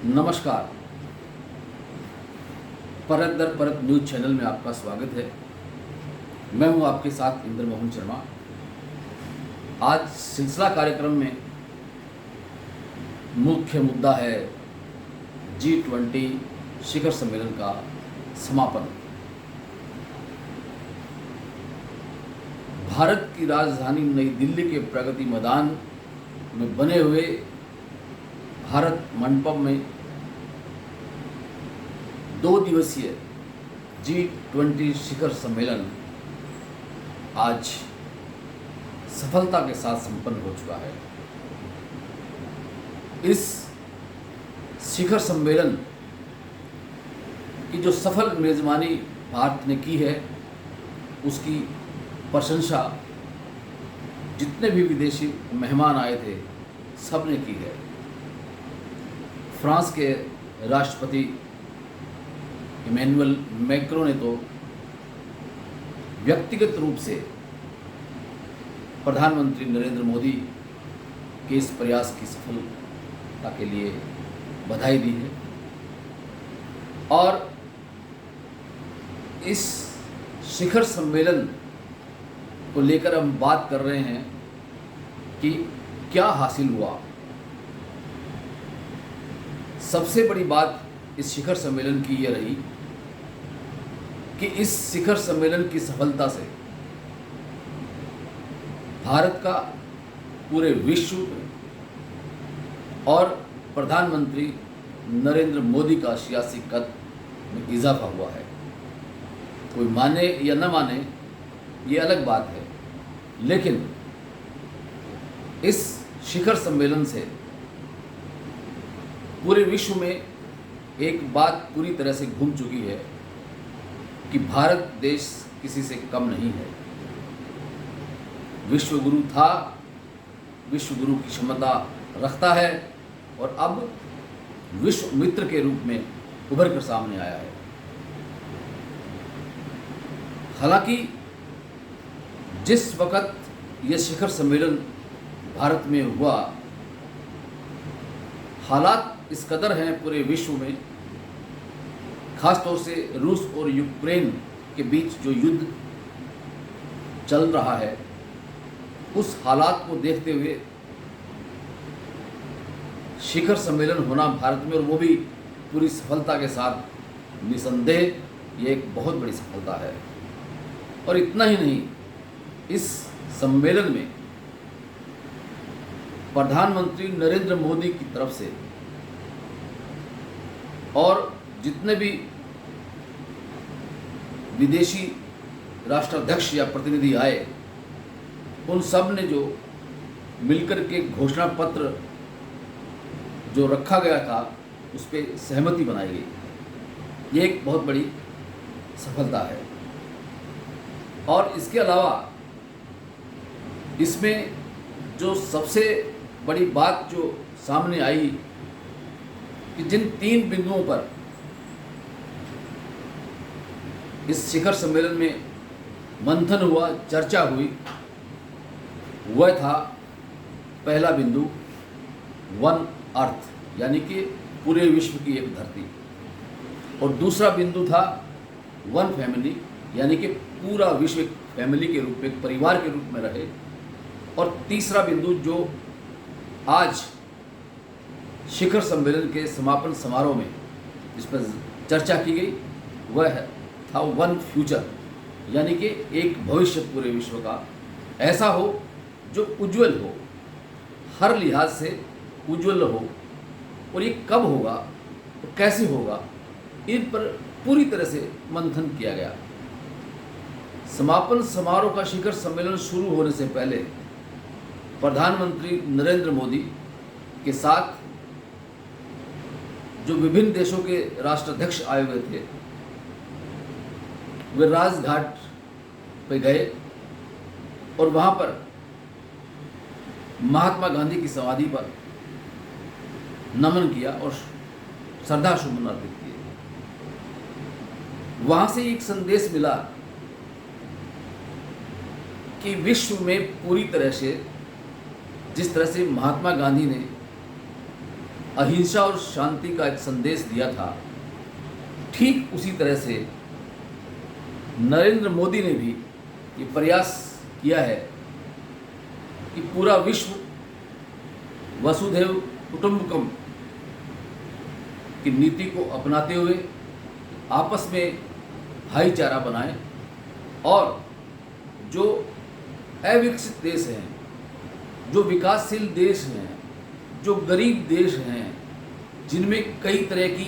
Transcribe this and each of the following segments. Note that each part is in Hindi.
नमस्कार। परत दर परत न्यूज़ चैनल में आपका स्वागत है। मैं हूं आपके साथ इंद्र मोहन शर्मा। आज सिलसिला कार्यक्रम में मुख्य मुद्दा है G20 शिखर सम्मेलन का समापन। भारत की राजधानी नई दिल्ली के प्रगति मैदान में बने हुए भारत मंडपम में 2 दिवसीय G20 शिखर सम्मेलन आज सफलता के साथ संपन्न हो चुका है। इस शिखर सम्मेलन की जो सफल मेज़बानी भारत ने की है, उसकी प्रशंसा जितने भी विदेशी मेहमान आए थे सब ने की है। फ्रांस के राष्ट्रपति इमैनुअल मैक्रों ने तो व्यक्तिगत रूप से प्रधानमंत्री नरेंद्र मोदी के इस प्रयास की सफलता के लिए बधाई दी है और इस शिखर सम्मेलन को लेकर हम बात कर रहे हैं कि क्या हासिल हुआ। सबसे बड़ी बात इस शिखर सम्मेलन की यह रही कि इस शिखर सम्मेलन की सफलता से भारत का पूरे विश्व में और प्रधानमंत्री नरेंद्र मोदी का सियासी कद में इजाफा हुआ है। कोई माने या न माने ये अलग बात है, लेकिन इस शिखर सम्मेलन से पूरे विश्व में एक बात पूरी तरह से घूम चुकी है कि भारत देश किसी से कम नहीं है। विश्व गुरु था, विश्व गुरु की क्षमता रखता है और अब विश्व मित्र के रूप में उभर कर सामने आया है। हालांकि जिस वक्त यह शिखर सम्मेलन भारत में हुआ, हालात इस कदर हैं पूरे विश्व में, खासतौर से रूस और यूक्रेन के बीच जो युद्ध चल रहा है, उस हालात को देखते हुए शिखर सम्मेलन होना भारत में, और वो भी पूरी सफलता के साथ, निसंदेह ये एक बहुत बड़ी सफलता है। और इतना ही नहीं, इस सम्मेलन में प्रधानमंत्री नरेंद्र मोदी की तरफ से और जितने भी विदेशी राष्ट्राध्यक्ष या प्रतिनिधि आए, उन सब ने जो मिलकर के घोषणा पत्र जो रखा गया था उस पर सहमति बनाई गई। ये एक बहुत बड़ी सफलता है। और इसके अलावा इसमें जो सबसे बड़ी बात जो सामने आई कि जिन 3 बिंदुओं पर इस शिखर सम्मेलन में मंथन हुआ, चर्चा हुई, वह था पहला बिंदु वन अर्थ, यानी कि पूरे विश्व की एक धरती, और दूसरा बिंदु था वन फैमिली, यानी कि पूरा विश्व एक फैमिली के रूप में, एक परिवार के रूप में रहे, और तीसरा बिंदु जो आज शिखर सम्मेलन के समापन समारोह में जिस पर चर्चा की गई, वह था वन फ्यूचर, यानी कि एक भविष्य पूरे विश्व का ऐसा हो जो उज्जवल हो, हर लिहाज से उज्जवल हो। और ये कब होगा और कैसे होगा, इन पर पूरी तरह से मंथन किया गया। समापन समारोह का शिखर सम्मेलन शुरू होने से पहले प्रधानमंत्री नरेंद्र मोदी के साथ जो विभिन्न देशों के राष्ट्राध्यक्ष आए हुए थे, वे राजघाट पे गए और वहाँ पर महात्मा गांधी की समाधि पर नमन किया और श्रद्धासुमन अर्पित किए। वहाँ से एक संदेश मिला कि विश्व में पूरी तरह से जिस तरह से महात्मा गांधी ने अहिंसा और शांति का एक संदेश दिया था, ठीक उसी तरह से नरेंद्र मोदी ने भी ये प्रयास किया है कि पूरा विश्व वसुधैव कुटुंबकम की नीति को अपनाते हुए आपस में भाईचारा बनाए और जो अविकसित देश हैं, जो विकासशील देश हैं, जो गरीब देश हैं, जिनमें कई तरह की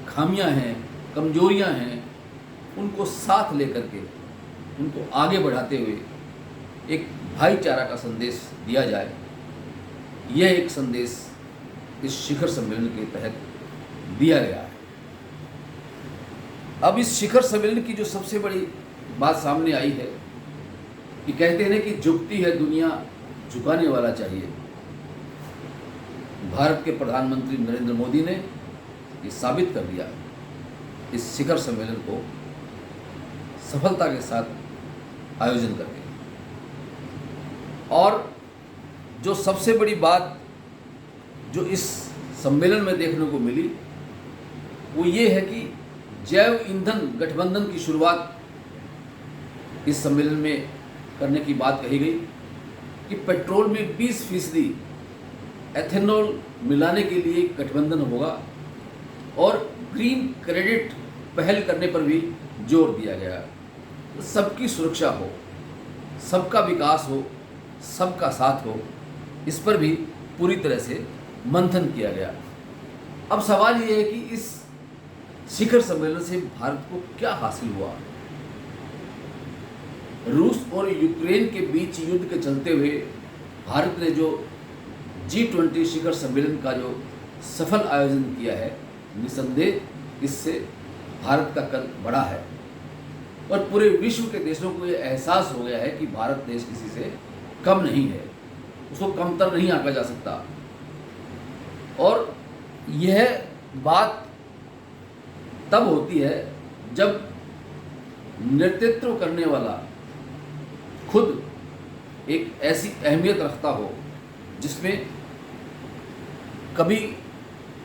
खामियां हैं, कमजोरियां हैं, उनको साथ लेकर के उनको आगे बढ़ाते हुए एक भाईचारा का संदेश दिया जाए। यह एक संदेश इस शिखर सम्मेलन के तहत दिया गया है। अब इस शिखर सम्मेलन की जो सबसे बड़ी बात सामने आई है कि कहते हैं कि झुकती है दुनिया, झुकाने वाला चाहिए। भारत के प्रधानमंत्री नरेंद्र मोदी ने ये साबित कर दिया इस शिखर सम्मेलन को सफलता के साथ आयोजन करके। और जो सबसे बड़ी बात जो इस सम्मेलन में देखने को मिली वो ये है कि जैव ईंधन गठबंधन की शुरुआत इस सम्मेलन में करने की बात कही गई कि पेट्रोल में 20% एथेनॉल मिलाने के लिए गठबंधन होगा और ग्रीन क्रेडिट पहल करने पर भी जोर दिया गया। सबकी सुरक्षा हो, सबका विकास हो, सबका साथ हो, इस पर भी पूरी तरह से मंथन किया गया। अब सवाल ये है कि इस शिखर सम्मेलन से भारत को क्या हासिल हुआ। रूस और यूक्रेन के बीच युद्ध के चलते हुए भारत ने जो G20 शिखर सम्मेलन का जो सफल आयोजन किया है, निसंदेह इससे भारत का कद बढ़ा है और पूरे विश्व के देशों को ये एहसास हो गया है कि भारत देश किसी से कम नहीं है, उसको कमतर नहीं आंका जा सकता। और यह बात तब होती है जब नेतृत्व करने वाला खुद एक ऐसी अहमियत रखता हो जिसमें कभी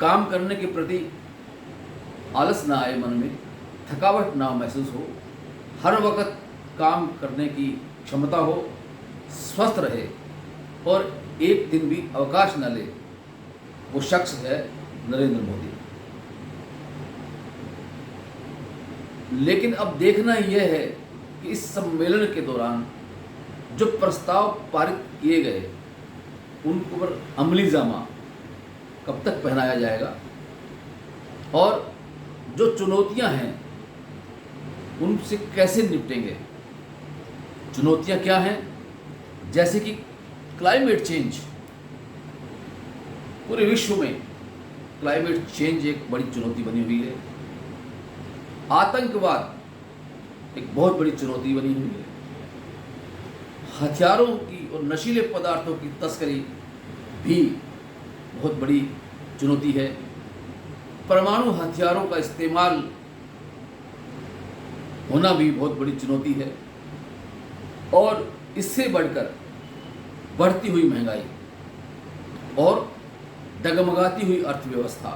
काम करने के प्रति आलस ना आए, मन में थकावट ना महसूस हो, हर वक्त काम करने की क्षमता हो, स्वस्थ रहे और एक दिन भी अवकाश न ले, वो शख्स है नरेंद्र मोदी। लेकिन अब देखना यह है कि इस सम्मेलन के दौरान जो प्रस्ताव पारित किए गए उन पर अमली जामा कब तक पहनाया जाएगा और जो चुनौतियां हैं उनसे कैसे निपटेंगे। चुनौतियां क्या हैं? जैसे कि क्लाइमेट चेंज, पूरे विश्व में क्लाइमेट चेंज एक बड़ी चुनौती बनी हुई है। आतंकवाद एक बहुत बड़ी चुनौती बनी हुई है। हथियारों की और नशीले पदार्थों की तस्करी भी बहुत बड़ी चुनौती है। परमाणु हथियारों का इस्तेमाल होना भी बहुत बड़ी चुनौती है। और इससे बढ़कर बढ़ती हुई महंगाई और डगमगाती हुई अर्थव्यवस्था,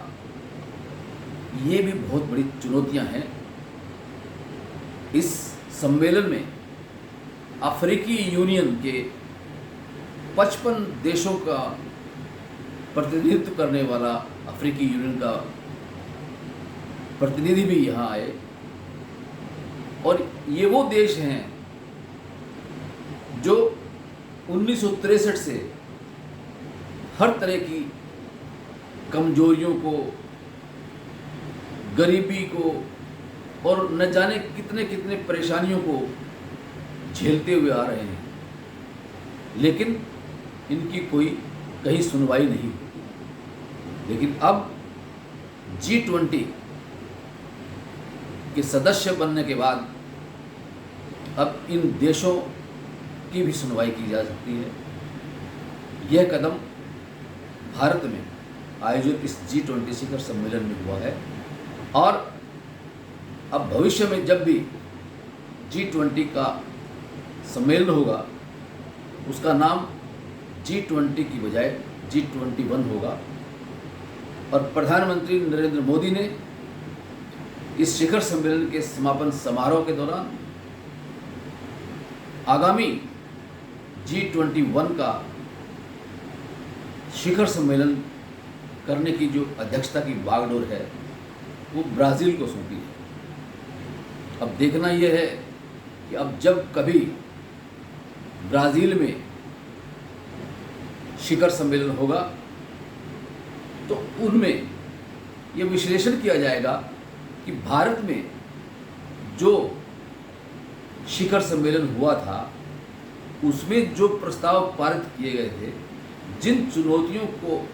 ये भी बहुत बड़ी चुनौतियां हैं। इस सम्मेलन में अफ्रीकी यूनियन के 55 देशों का प्रतिनिधित्व करने वाला अफ्रीकी यूनियन का प्रतिनिधि भी यहाँ आए और ये वो देश हैं जो 1963 से हर तरह की कमजोरियों को, गरीबी को और न जाने कितने कितने परेशानियों को झेलते हुए आ रहे हैं, लेकिन इनकी कोई कहीं सुनवाई नहीं होती। लेकिन अब G20 के सदस्य बनने के बाद अब इन देशों की भी सुनवाई की जा सकती है। यह कदम भारत में आयोजित इस G20 शिखर सम्मेलन में हुआ है और अब भविष्य में जब भी G20 का सम्मेलन होगा उसका नाम G20 की बजाय G21 होगा और प्रधानमंत्री नरेंद्र मोदी ने इस शिखर सम्मेलन के समापन समारोह के दौरान आगामी G21 का शिखर सम्मेलन करने की जो अध्यक्षता की बागडोर है वो ब्राज़ील को सौंपी है। अब देखना यह है कि अब जब कभी ब्राज़ील में शिखर सम्मेलन होगा तो उनमें यह विश्लेषण किया जाएगा कि भारत में जो शिखर सम्मेलन हुआ था उसमें जो प्रस्ताव पारित किए गए थे, जिन चुनौतियों को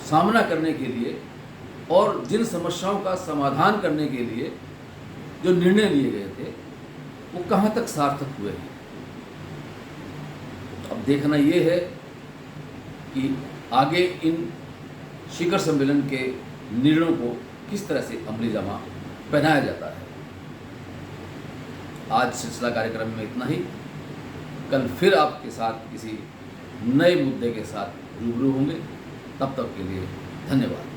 सामना करने के लिए और जिन समस्याओं का समाधान करने के लिए जो निर्णय लिए गए थे वो कहाँ तक सार्थक हुए हैं। अब देखना ये है कि आगे इन शिखर सम्मेलन के निर्णयों को किस तरह से अमली जामा पहनाया जाता है। आज सिलसिला कार्यक्रम में इतना ही। कल फिर आपके साथ किसी नए मुद्दे के साथ रूबरू होंगे। तब तक के लिए धन्यवाद।